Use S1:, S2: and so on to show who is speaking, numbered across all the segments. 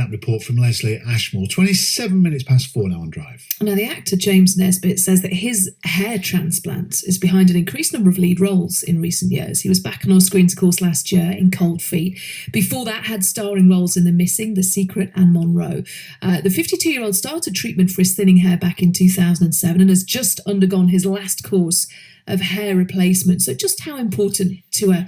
S1: that report from Leslie Ashmore. 27 minutes past 4 now on Drive.
S2: Now, the actor James Nesbitt says that his hair transplant is behind an increased number of lead roles in recent years. He was back on our screens, of course, last year in Cold Feet. Before that, had starring roles in The Missing, The Secret and Monroe. The 52-year-old started treatment for his thinning hair back in 2007 and has just undergone his last course of hair replacement. So just how important to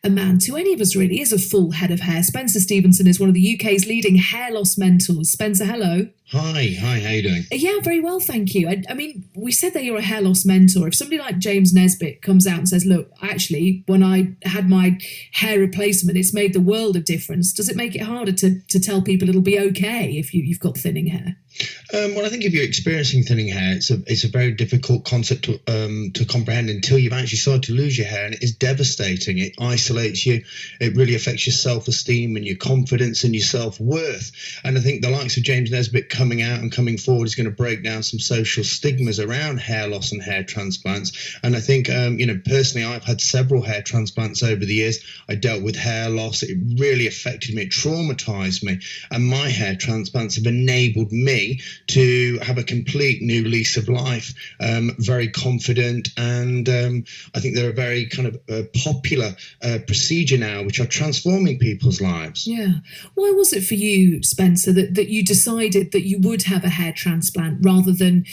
S2: a man, to any of us really, is a full head of hair. Spencer Stevenson is one of the UK's leading hair loss mentors. Spencer, hello.
S3: Hi, how you doing?
S2: Yeah, very well, thank you. I mean, we said that you're a hair loss mentor. If somebody like James Nesbitt comes out and says, look, actually, when I had my hair replacement, it's made the world of difference, does it make it harder to tell people it'll be okay if you've got thinning hair?
S3: Well, I think if you're experiencing thinning hair, it's a very difficult concept to comprehend until you've actually started to lose your hair, and it is devastating. It isolates you. It really affects your self-esteem and your confidence and your self-worth. And I think the likes of James Nesbitt coming out and coming forward is going to break down some social stigmas around hair loss and hair transplants. And I think, personally, I've had several hair transplants over the years. I dealt with hair loss. It really affected me. It traumatized me. And my hair transplants have enabled me to have a complete new lease of life, very confident, and I think they're a very kind of popular procedure now, which are transforming people's lives.
S2: Yeah. Why was it for you, Spencer, that you decided that you would have a hair transplant rather than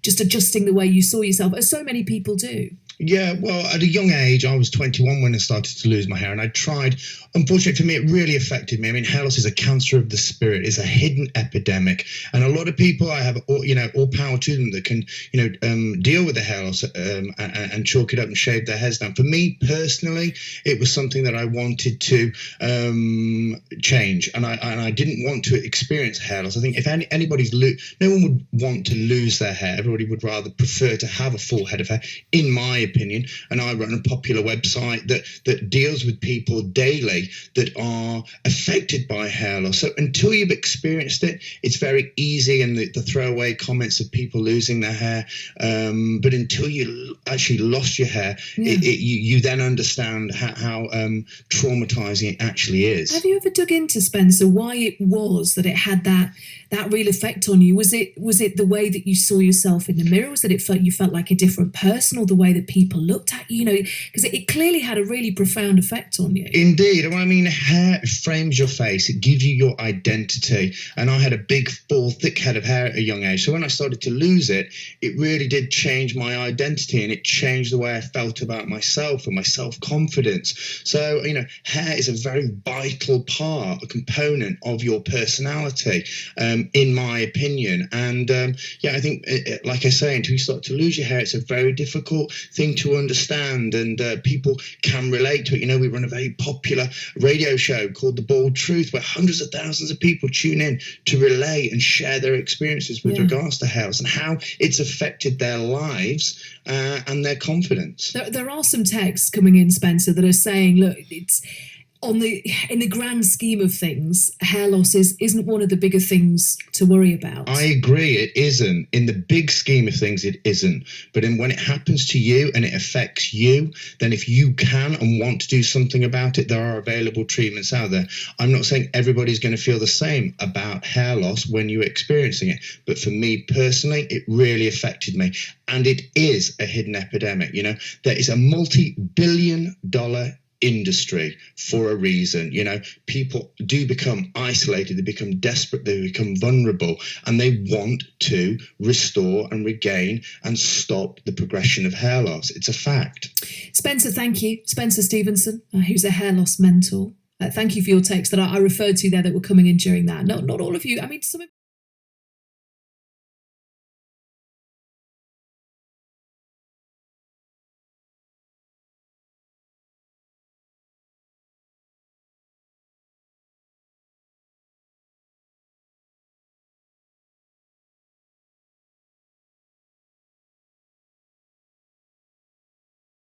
S2: just adjusting the way you saw yourself, as so many people do?
S3: Yeah, well, at a young age, I was 21 when I started to lose my hair, and I tried. Unfortunately for me, it really affected me. I mean, hair loss is a cancer of the spirit. It's a hidden epidemic, and a lot of people, I have all power to them that can deal with the hair loss and chalk it up and shave their heads down. For me personally, it was something that I wanted to change, and I didn't want to experience hair loss. I think if no one would want to lose their hair. Everybody would rather prefer to have a full head of hair, in my opinion. And I run a popular website that deals with people daily that are affected by hair loss. So until you've experienced it, it's very easy, and the throwaway comments of people losing their hair. But until you actually lost your hair, you then understand how traumatizing it actually is.
S2: Have you ever dug into, Spencer, why it was that it had that real effect on you? Was it the way that you saw yourself in the mirror? Was that you felt like a different person, or the way that people looked at you? Because it clearly had a really profound effect on you.
S3: Indeed. I mean, hair frames your face. It gives you your identity. And I had a big, full, thick head of hair at a young age. So when I started to lose it, it really did change my identity, and it changed the way I felt about myself and my self-confidence. So, hair is a very vital part, a component of your personality, in my opinion. And I think, like I say, until you start to lose your hair, it's a very difficult thing to understand, and people can relate to it. We run a very popular radio show called The Bald Truth, where hundreds of thousands of people tune in to relate and share their experiences with regards to hair loss and how it's affected their lives and their confidence.
S2: There are some texts coming in, Spencer, that are saying, look, it's in the grand scheme of things, hair loss isn't one of the bigger things to worry about.
S3: I agree, it isn't. In the big scheme of things, it isn't. But when it happens to you and it affects you, then if you can and want to do something about it, there are available treatments out there. I'm not saying everybody's going to feel the same about hair loss when you're experiencing it. But for me personally, it really affected me. And it is a hidden epidemic. There is a multi-billion-dollar industry for a reason. People do become isolated, they become desperate, they become vulnerable, and they want to restore and regain and stop the progression of hair loss. It's a fact.
S2: Spencer, thank you. Spencer Stevenson, who's a hair loss mentor. Thank you for your takes that I referred to there that were coming in during that. Not all of you. I mean, some